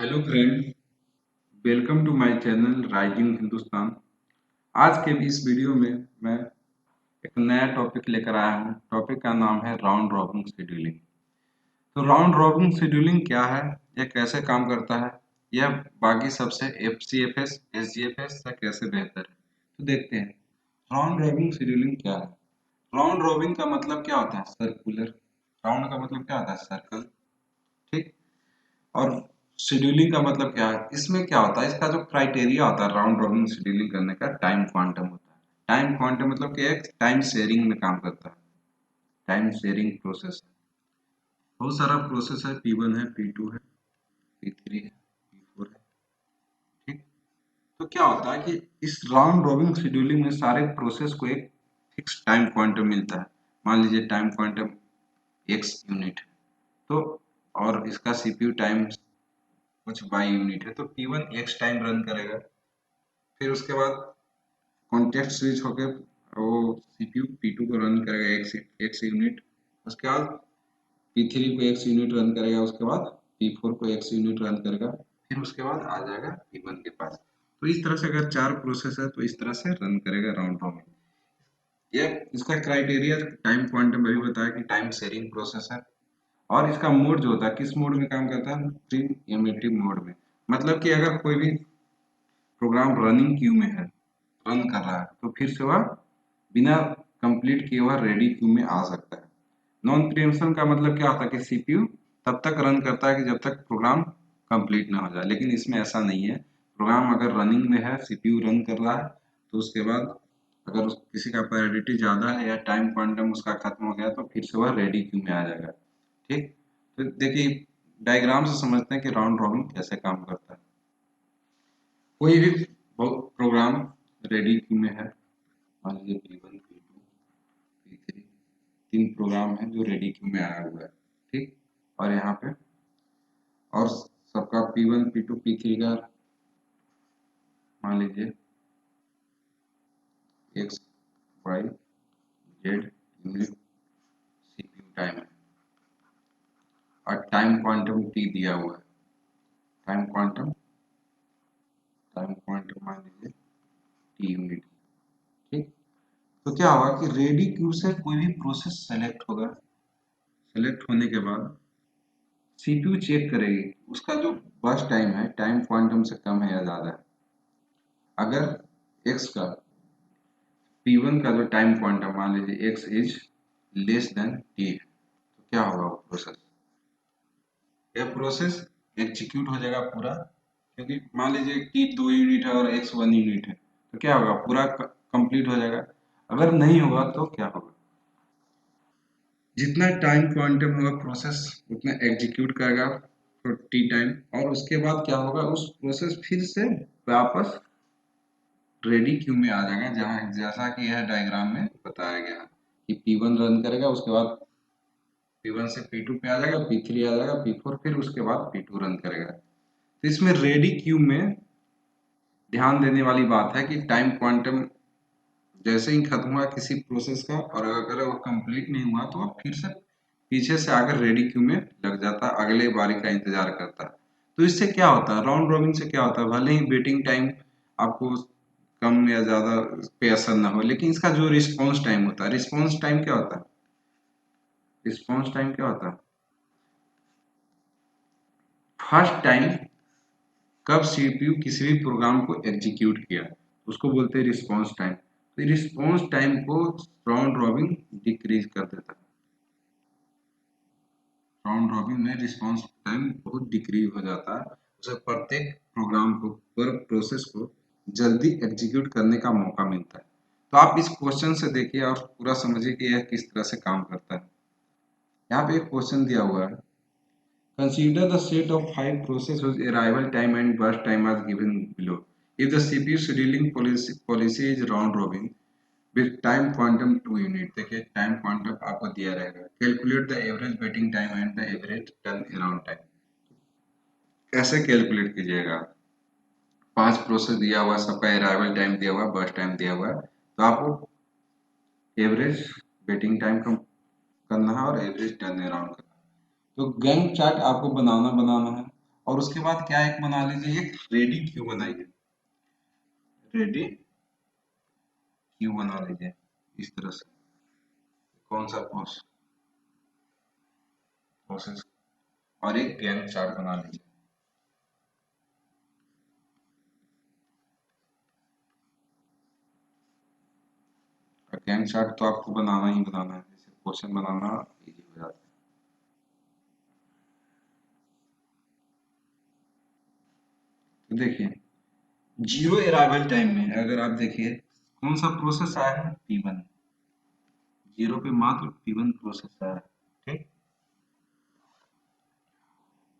Hello friend, welcome to my channel rising Hindustan. आज के इस वीडियो में मैं एक नया टॉपिक लेकर आया हूँ। टॉपिक का नाम है राउंड रॉबिन शेड्यूलिंग। तो राउंड रॉबिन शेड्यूलिंग क्या है, यह कैसे काम करता है, यह बाकी सबसे एफसीएफएस, एसजीएफएस से कैसे बेहतर है, तो देखते हैं। राउंड रॉबिन शेड्यूलिंग क्या है। राउंड रॉबिन का मतलब क्या होता है? सर्कुलर। राउंड का मतलब क्या होता है? सर्कल। ठीक। और शेड्यूलिंग का मतलब क्या है? इसमें क्या होता है, इसका जो क्राइटेरिया होता है राउंड रॉबिन शेड्यूलिंग करने का, टाइम क्वांटम होता है। टाइम क्वांटम मतलब कि एक टाइम शेयरिंग में काम करता है। टाइम शेयरिंग प्रोसेस है। बहुत सारा प्रोसेस है, P1 है, P2 है, P3 है, P4 है। ठीक। तो क्या होता है कि इस राउंड रॉबिन शेड्यूलिंग में सारे प्रोसेस को एक फिक्स टाइम क्वांटम मिलता है। मान लीजिए टाइम क्वांटम x यूनिट है, तो और इसका सीपीयू टाइम कुछ y यूनिट है, तो P1 x टाइम रन करेगा। फिर उसके बाद कॉन्टेक्स्ट स्विच होके वो सीपीयू P2 को रन करेगा एक्स यूनिट। उसके बाद P3 को एक्स यूनिट रन करेगा। उसके बाद P4 को एक्स यूनिट रन करेगा। फिर उसके बाद आ जाएगा P1 के पास। तो इस तरह से अगर चार प्रोसेस है तो इस तरह से रन करेगा राउंड रॉबिन। ये इसका क्राइटेरिया टाइम क्वांटम अभी बताया कि टाइम शेयरिंग प्रोसेस है। और इसका मोड जो होता है, किस मोड में काम करता है? प्री एम्प्टिव मोड में। मतलब कि अगर कोई भी प्रोग्राम रनिंग क्यू में है, रन कर रहा है, तो फिर से वह बिना कंप्लीट किए हुआ रेडी क्यू में आ सकता है। नॉन प्रीएम्पशन का मतलब क्या होता है कि सीपीयू तब तक रन करता है कि जब तक प्रोग्राम कंप्लीट ना हो जाए, लेकिन इसमें ऐसा नहीं है। प्रोग्राम अगर रनिंग में है, सीपीयू रन कर रहा है, तो उसके बाद अगर किसी का प्रायोरिटी ज़्यादा है या टाइम क्वांटम उसका खत्म हो गया, तो फिर से वह रेडी क्यू में आ जाएगा। ठीक। तो देखिए, डायग्राम से समझते हैं कि राउंड रॉबिन कैसे काम करता है। कोई भी प्रोग्राम रेडी क्यू में है, मान लीजिए P1, P2, P3, तीन प्रोग्राम है जो रेडी क्यू में आया हुआ है। ठीक। और यहाँ पे और सबका P1, P2, P3 का मान लीजिए X, Y, Z unit CPU time है और टाइम क्वांटम टी दिया हुआ है। टाइम क्वांटम मान लीजिए टी यूनिट। ठीक। तो क्या होगा कि रेडी क्यू से कोई भी प्रोसेस सेलेक्ट होगा। सेलेक्ट होने के बाद सीपीयू चेक करेगी उसका जो बर्स्ट टाइम है, टाइम क्वांटम से कम है या ज़्यादा है। अगर x का P1 का जो टाइम क्वांटम मान लीजिए x is less than t है, तो क्या होगा वो प्रोसेस? यह प्रोसेस एग्जीक्यूट हो जाएगा पूरा, क्योंकि मान लीजिए t 2 यूनिट है और x 1 यूनिट है, तो क्या होगा? पूरा कंप्लीट हो जाएगा। अगर नहीं होगा तो क्या होगा? जितना टाइम क्वांटम होगा प्रोसेस उतना एग्जीक्यूट करेगा फॉर टी टाइम, और उसके बाद क्या होगा? उस प्रोसेस फिर से वापस रेडी क्यू में आ जाएगा, जहां जैसा कि यह डायग्राम में बताया गया है कि P1 रन करेगा, उसके बाद P1 से P2 पे आ जाएगा, P3 आ जाएगा, P4, फिर उसके बाद P2 रन करेगा। तो इसमें रेडी क्यू में ध्यान देने वाली बात है कि टाइम क्वांटम जैसे ही खत्म हुआ किसी प्रोसेस का, और अगर वो कंप्लीट नहीं हुआ तो वो फिर से पीछे से आकर रेडी क्यू में लग जाता है, अगले बारी का इंतजार करता है। तो इससे क्या होता है, राउंड रॉबिन से क्या होता है, भले ही वेटिंग टाइम आपको कम या ज्यादा पे असर ना हो, लेकिन इसका जो रिस्पॉन्स टाइम होता है, रिस्पॉन्स टाइम क्या होता है? रिस्पॉन्स टाइम क्या होता है? फर्स्ट टाइम कब सीपीयू किसी भी प्रोग्राम को एग्जीक्यूट किया, उसको बोलते हैं रिस्पॉन्स टाइम। तो रिस्पॉन्स टाइम को राउंड रॉबिन डिक्रीज कर देता है। राउंड रॉबिन में रिस्पॉन्स टाइम बहुत डिक्रीज हो जाता है। उसे प्रत्येक प्रोग्राम को, पर प्रोसेस को जल्दी एग्जीक्यूट करने का मौका मिलता है। तो आप इस क्वेश्चन से देखिए और पूरा समझिए कि यह किस तरह से काम करता है। यहाँ पे एक क्वेश्चन दिया हुआ है, consider the set of 5 processes whose arrival time and burst time are given below. If the CPU scheduling policy is round robin with time quantum 2 unit, देखिए टाइम क्वांटम आपको दिया रहेगा। Calculate the average waiting time and the average turn around time. कैसे calculate कीजिएगा? 5 process दिया हुआ, सबका arrival time दिया हुआ, बर्स्ट टाइम दिया हुआ है, तो आपको एवरेज वेटिंग टाइम कम करना है और एवरेज टर्न अराउंड करना है। तो गैंट चार्ट आपको बनाना है। और उसके बाद क्या एक बना लीजिए, एक रेडी क्यू बनाइए, रेडी क्यू बना लीजिए इस तरह से। कौन सा प्रोसेस, और एक गैंट चार्ट बना लीजिए। गैंट चार्ट तो आपको बनाना ही बनाना है, जैसे क्वेश्चन बनाना इजी हो जाता है। तो देखिए जीरो अराइवल टाइम में अगर आप देखिए कौन सा प्रोसेस आया है, P1। जीरो पे मात्र P1 प्रोसेस आया है, ठीक।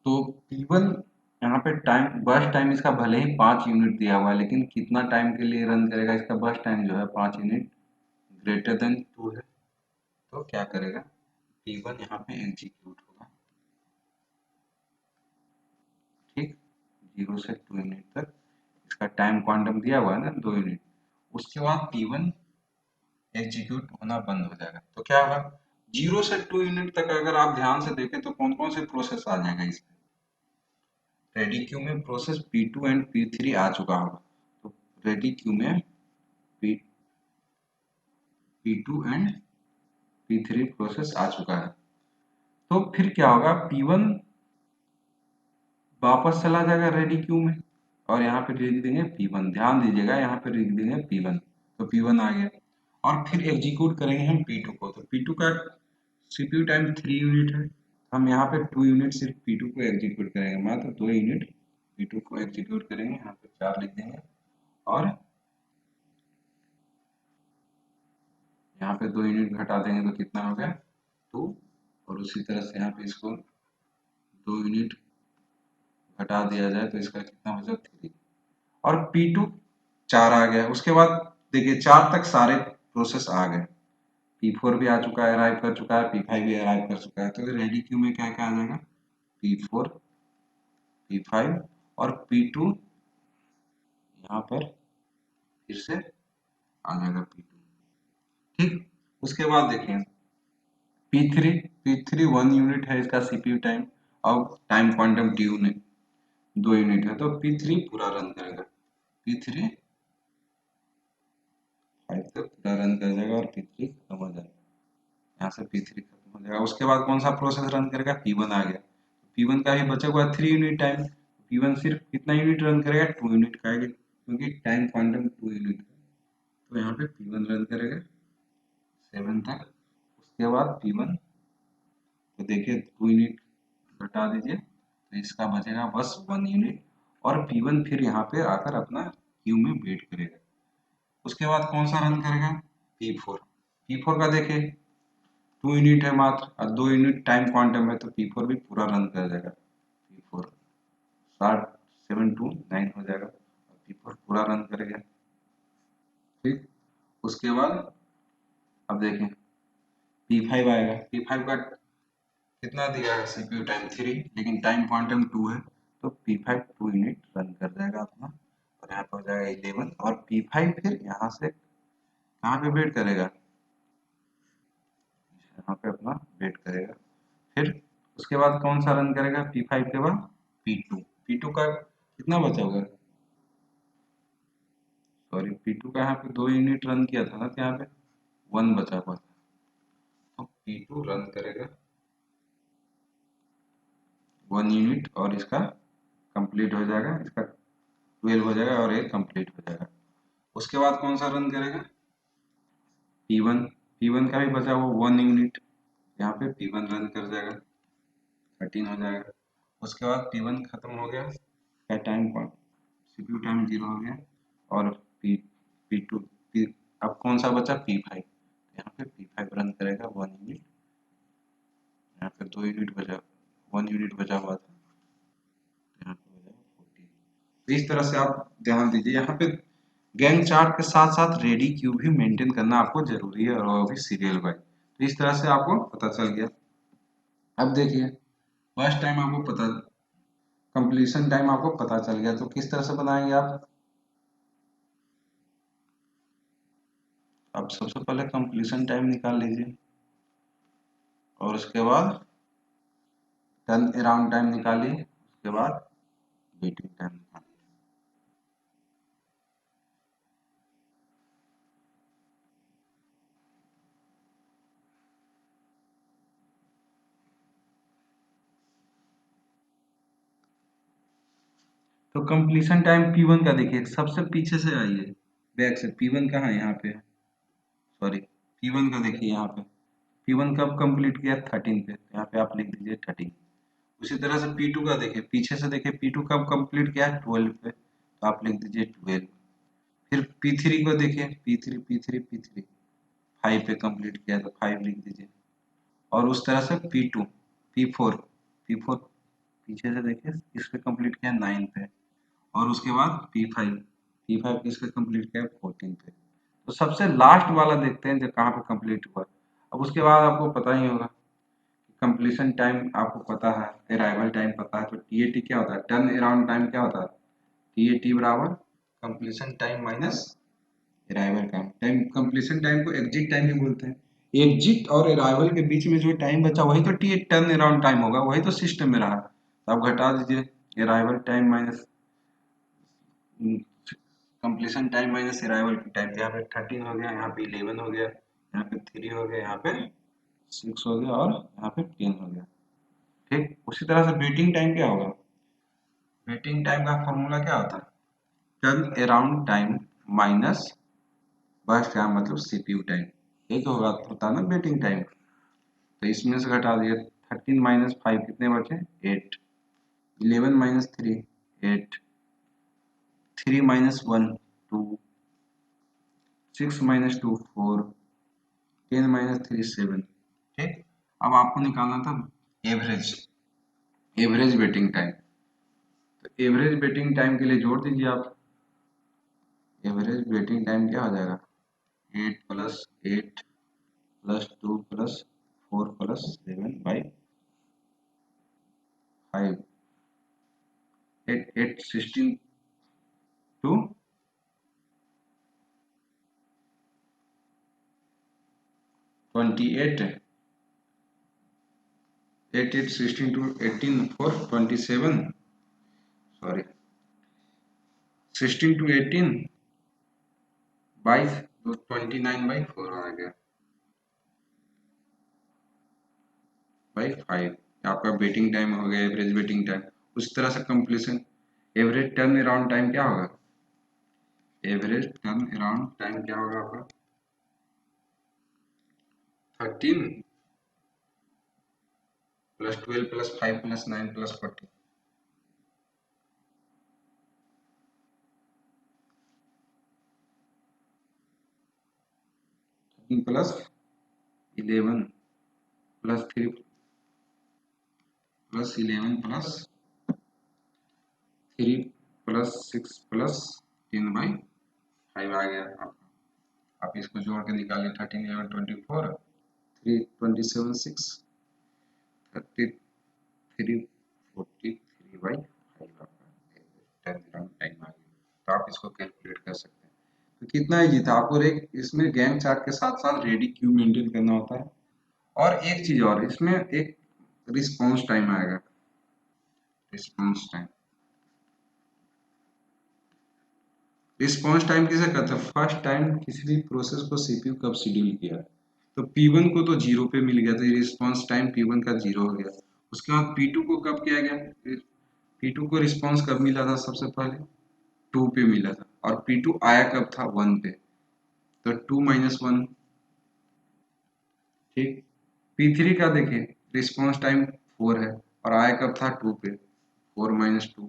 तो P1 यहाँ पे टाइम, बर्स्ट टाइम इसका भले ही 5 यूनिट दिया हुआ है, लेकिन कितना टाइम के लिए रन करेगा, इसका बर्स्ट टाइम जो है 5 यूनिट ग्रेटर देन 2 है। तो क्या करेगा, P1 यहाँ पे एग्जीक्यूट होगा, ठीक। 0 से 2 यूनिट तक इसका टाइम क्वांटम दिया हुआ है ना, 2 यूनिट। उसके बाद P1 एग्जीक्यूट होना बंद हो जाएगा। तो क्या होगा, 0 से 2 यूनिट तक अगर आप ध्यान से देखें तो कौन कौन से प्रोसेस आ जाएगा इसमें। रेडी क्यू में प्रोसेस P2 एंड P3 आ चुका होगा। तो रेडी क्यू में P2 एंड P3 प्रोसेस आ चुका है। तो फिर क्या होगा, P1 वापस चला जाएगा रेडी क्यू में, और यहाँ पे लिख देंगे P1। ध्यान दीजिएगा यहाँ पे लिख देंगे P1, तो P1 आ गया। और फिर एग्जीक्यूट करेंगे हम P2 को। तो P2 का सीपीयू टाइम 3 यूनिट है, हम यहाँ पे 2 यूनिट सिर्फ P2 को एग्जीक्यूट करेंगे, मात्र 2 यूनिट P2 को एग्जीक्यूट करेंगे। यहाँ पे 4 लिख देंगे, और यहाँ पे 2 यूनिट घटा देंगे तो कितना हो गया, 2। और उसी तरह से यहाँ पे इसको 2 यूनिट घटा दिया जाए तो इसका कितना हो जाए, 3। और P2 4 आ गया। उसके बाद देखिए 4 तक सारे प्रोसेस आ गए, P4 भी आ चुका है, अराइव कर चुका है, P5 भी अराइव कर चुका है। तो रेडी क्यू में क्या क्या आ जाएगा, P4, P5 और P2 यहाँ पर फिर से आ जाएगा, P2, ठीक। उसके बाद देखिए P3, P3 1 यूनिट है इसका सीपीयू टाइम, और टाइम क्वांटम ड्यू ने 2 यूनिट है, तो P3 पूरा रन करेगा, P3 5 तक पूरा रन कर जाएगा और P3 खत्म हो जाएगा। यहाँ से P3 खत्म हो जाएगा। उसके बाद कौन सा प्रोसेस रन करेगा, P1 आ गया। P1 का भी बचा हुआ 3 यूनिट टाइम, P1 सिर्फ कितना यूनिट रन करेगा, 2 यूनिट का, क्योंकि टाइम क्वांटम 2 यूनिट है। तो यहाँ पे P1 रन करेगा 7 तक। उसके बाद P1, तो देखिए 2 यूनिट घटा दीजिए तो इसका बचेगा बस 1 यूनिट, और P1 फिर यहाँ पे आकर अपना क्यू में वेट करेगा। उसके बाद कौन सा रन करेगा, P4। P4 का देखिए 2 यूनिट है मात्र, और 2 यूनिट टाइम क्वांटम है, तो P4 भी पूरा रन कर जाएगा। P4 स्टार्ट 7 to 9 हो जाएगा, और P4 पूरा रन करेगा, ठीक। उसके बाद अब देखें P5 आएगा। P5 का कितना दिया है, सीपीयू टाइम 3, लेकिन टाइम क्वांटम 2 है, तो P5 2 यूनिट रन कर जाएगा अपना, और यहाँ पर हो जाएगा 11। और P5 फिर यहाँ से कहाँ पे वेट करेगा, यहाँ पे अपना वेट करेगा। फिर उसके बाद कौन सा रन करेगा, P5 के बाद P2। P2 का कितना बचा होगा, सॉरी P2 का यहाँ पे 2 यूनिट रन किया था ना, तो यहाँ पे 1 बचा हुआ था, तो P2 रन करेगा 1 यूनिट, और इसका कंप्लीट हो जाएगा, इसका 12 हो जाएगा, और ये कंप्लीट हो जाएगा। उसके बाद कौन सा रन करेगा, P1। P1 का भी बचा हुआ 1 यूनिट, यहाँ पे P1 रन कर जाएगा, 13 हो जाएगा। उसके बाद P1 खत्म हो गया, का टाइम सीपीयू टाइम 0 हो गया, और P2 अब कौन सा बचा, P5। यहाँ पे P5 रन करेगा 1 यूनिट, यहाँ पे 2 यूनिट बचा, 1 यूनिट बचा हुआ था, यहाँ पे हो जाएगा 14। इस तरह से आप ध्यान दीजिए, यहाँ पे गैंग चार्ट के साथ साथ रेडी क्यू भी मेंटेन करना आपको जरूरी है, और वो भी सीरियल वाइज। तो इस तरह से आपको पता चल गया। अब देखिए फर्स्ट टाइम आपको पता, कंप्लीशन टाइम आपको पता चल गया, तो किस तरह से बनाएंगे आप। अब सबसे पहले कंप्लीशन टाइम निकाल लीजिए, और उसके बाद टर्न अराउंड टाइम निकालिए, उसके बाद वेटिंग टाइम। तो कंप्लीशन टाइम P1 का देखिए, सबसे पीछे से आइए, बैक से। P1 कहाँ है? यहाँ पे, सॉरी, P1 का देखिए यहाँ पे। P1 कब कंप्लीट किया? 13 पे, यहाँ पे आप लिख दीजिए 13। उसी तरह से P2 का देखिए, पीछे से देखिए, P2 कब कंप्लीट किया? 12 पे, तो आप लिख दीजिए 12। फिर P3 को देखिए, P3 5 पे कंप्लीट किया, तो 5 लिख दीजिए। और उस तरह से P2, P4 पीछे से देखिए, इस पे कंप्लीट किया 9 पे। और उसके बाद P5 किस पे कंप्लीट किया? 14 पे। तो सबसे लास्ट वाला देखते हैं जो कहाँ पे कंप्लीट हुआ। अब उसके बाद आपको पता ही होगा, कंप्लीशन टाइम आपको पता है, अराइवल टाइम पता है, तो TAT क्या होता है? टर्न अराउंड टाइम क्या होता है? TAT बराबर completion time minus arrival time. Completion time को एग्जिट टाइम भी बोलते हैं। एग्जिट और अराइवल के बीच में जो टाइम बचा वही तो टी टर्न अराउंड टाइम होगा, वही तो सिस्टम में रहा। तो आप घटा दीजिए arrival time minus completion time minus arrival की टाइम। यहाँ पे 13 हो गया, यहाँ पे 11 हो गया, यहाँ पे 3 हो गया, यहाँ पे 6 हो गया, और यहाँ पे 10 हो गया। ठीक, उसी तरह से वेटिंग टाइम क्या होगा? वेटिंग टाइम का फॉर्मूला क्या होता है? टर्न अराउंड टाइम माइनस बस टाइम, मतलब CPU टाइम। ये तो होता है ना वेटिंग टाइम। तो इसमें से घटा दिए, 13 माइनस 5 कितने बचे? 8। 11 माइनस 3 8। 3 माइनस 1 2। 6 माइनस 2 4। 10 माइनस 3 7। ठीक, अब आपको निकालना था एवरेज, एवरेज वेटिंग टाइम। तो एवरेज वेटिंग टाइम के लिए जोड़ दीजिए आप। एवरेज वेटिंग टाइम क्या हो जाएगा? 8 plus 8 plus 2 plus 4 plus 7 by 5। 8 8 16 two 28। 8 8 16 two 18 4 27, sorry 16 two 18 by 29/4 आ गया बाई 5। आपका वेटिंग टाइम हो गया, एवरेज वेटिंग टाइम। उस तरह से completion, average turn around time क्या होगा? एवरेज टर्न अराउंड टाइम क्या होगा आपका? 13 plus 12 plus 5 plus 9 plus 40। Plus 11 plus 3 plus 11 plus 3 plus 6 plus 10/5 आ गया आपका। आप इसको जोड़ के निकालिए, 13 11 24 3 27 6 33 43/5 आपका 10 ग्राम टाइम आ गया। तो आप इसको कैलकुलेट कर सकते हैं। तो कितना इजी था। आपको एक इसमें गैंग चार्ट के साथ साथ रेडी क्यू मेंटेन करना होता है। और एक चीज और, इसमें एक रिस्पॉन्स टाइम आएगा। रिस्पॉन्स टाइम, रिस्पॉन्स टाइम किसे कहते हैं? फर्स्ट टाइम किसी भी प्रोसेस को सीपीयू कब शेड्यूल किया। तो P1 को तो 0 पे मिल गया, तो रिस्पॉन्स टाइम P1 का 0 हो गया। उसके बाद P2 को कब किया गया? P2 को रिस्पॉन्स कब मिला था? सबसे पहले 2 पे मिला था। और P2 आया कब था? 1 पे। तो 2 माइनस 1। ठीक, P3 का देखिए, रिस्पॉन्स टाइम 4 है और आया कब था? 2 पे। 4 माइनस 2।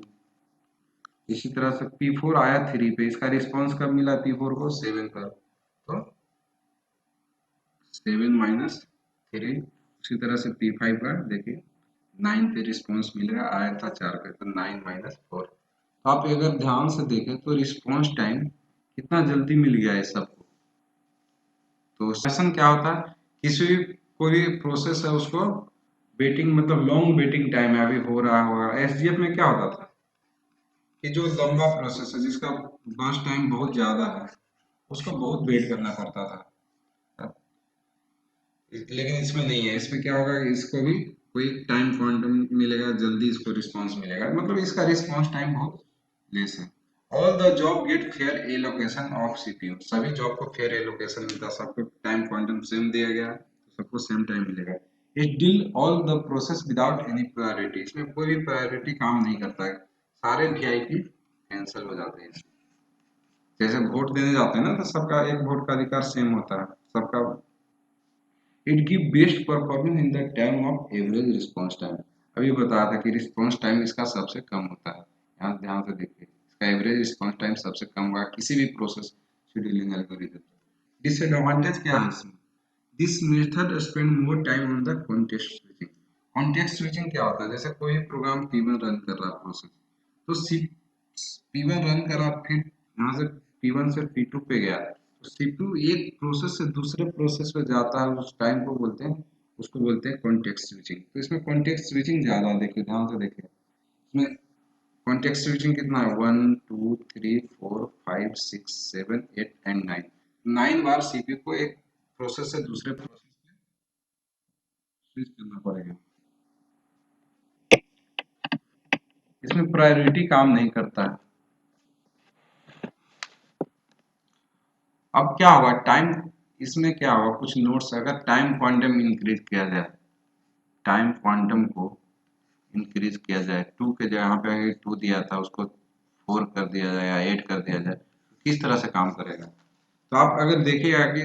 इसी तरह से P4 आया 3 पे, इसका रिस्पॉन्स कब मिला P4 को? 7 पर। तो 7 माइनस 3। उसी तरह से P5 का देखिए, 9 पे रिस्पॉन्स मिलेगा, आया था 4 पे, तो 9 माइनस 4। तो आप अगर ध्यान से देखें तो रिस्पॉन्स टाइम कितना जल्दी मिल गया है सबको। तो सेशन क्या होता है? किसी भी कोई प्रोसेस है उसको वेटिंग, मतलब लॉन्ग वेटिंग टाइम है, अभी हो रहा होगा। एसडीएफ में क्या होता था कि जो लंबा प्रोसेस है जिसका बर्स्ट टाइम बहुत ज्यादा है, उसको बहुत वेट करना पड़ता था। लेकिन इसमें नहीं है, इसमें क्या होगा, इसको भी कोई टाइम क्वांटम मिलेगा, जल्दी इसको रिस्पांस मिलेगा, मतलब इसका रिस्पांस टाइम बहुत लेस है। All the job get fair allocation of CPU, सभी जॉब को फेयर एलोकेशन मिलता है, सबको टाइम क्वांटम सेम दिया गया तो सबको सेम टाइम मिलेगा। It deal all the process without any priority, इसमें कोई भी प्रायोरिटी काम नहीं करता है, सारे वीआईपी कैंसिल हो जाते हैं। जैसे वोट देने जाते हैं ना, तो सबका एक वोट का अधिकार सेम होता है सबका। It give best performance in the term of average response time, अभी बताया था कि रिस्पांस टाइम इसका सबसे कम होता है, यहाँ ध्यान से देखिए इसका एवरेज रिस्पांस टाइम सबसे कम होगा किसी भी प्रोसेस शेड्यूलिंग एल्गोरिथम। डिसएडवांटेज क्या है इसमें? This method spend more time on the context switching. Context switching क्या होता है? जैसे कोई प्रोग्राम P1 रन कर रहा है प्रोसेस, तो P1 रन करा, फिर यहाँ से P1 से P2 पे गया, तो CPU एक प्रोसेस से दूसरे प्रोसेस पे जाता है, उस टाइम को बोलते हैं, उसको बोलते हैं कॉन्टेक्स्ट स्विचिंग। तो इसमें कॉन्टेक्स्ट स्विचिंग ज्यादा, देखिए ध्यान से देखिए इसमें कॉन्टेक्स्ट स्विचिंग कितना है, 1 2 3 4 5 6 7 8 एंड 9, 9 बार CPU को एक प्रोसेस से दूसरे प्रोसेस में स्विच करना पड़ेगा। इसमें प्रायोरिटी काम नहीं करता है। अब क्या होगा टाइम, इसमें क्या होगा कुछ नोट्स, अगर टाइम क्वांटम इंक्रीज किया जाए, टाइम क्वांटम को इंक्रीज किया जाए, 2 के जगह यहाँ पे 2 दिया था उसको 4 कर दिया जाए या 8 कर दिया जाए, तो किस तरह से काम करेगा? तो आप अगर देखिएगा कि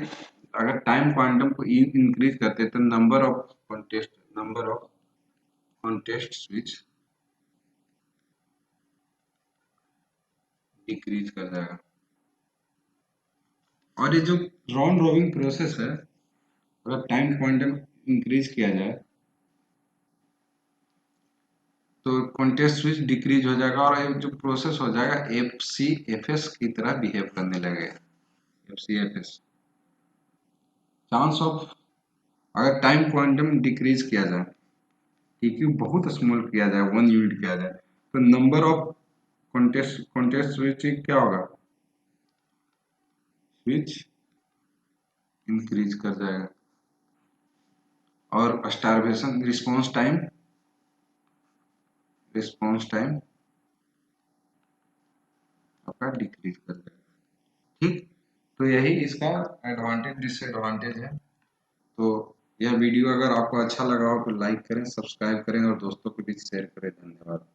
अगर टाइम क्वांटम को इंक्रीज करते हैं तो number of contest switch decrease कर जाएगा। और ये जो राउंड रॉबिन प्रोसेस है, अगर टाइम क्वांटम इंक्रीज किया जाए तो कॉन्टेस्ट स्विच डिक्रीज हो जाएगा और ये जो प्रोसेस हो जाएगा FCFS की तरह बिहेव करने लगेगा। FCFS चांस ऑफ, अगर टाइम क्वांटम डिक्रीज किया जाए, TQ बहुत स्मॉल किया जाए, 1 यूनिट किया जाए, तो नंबर ऑफ कॉन्टेस्ट स्विच क्या होगा, स्विच इंक्रीज कर जाएगा। और स्टारवेशन रिस्पॉन्स टाइम आपका डिक्रीज कर जाएगा। ठीक, तो यही इसका एडवांटेज डिसएडवांटेज है। तो यह वीडियो अगर आपको अच्छा लगा हो तो लाइक करें, सब्सक्राइब करें और दोस्तों के बीच शेयर करें। धन्यवाद।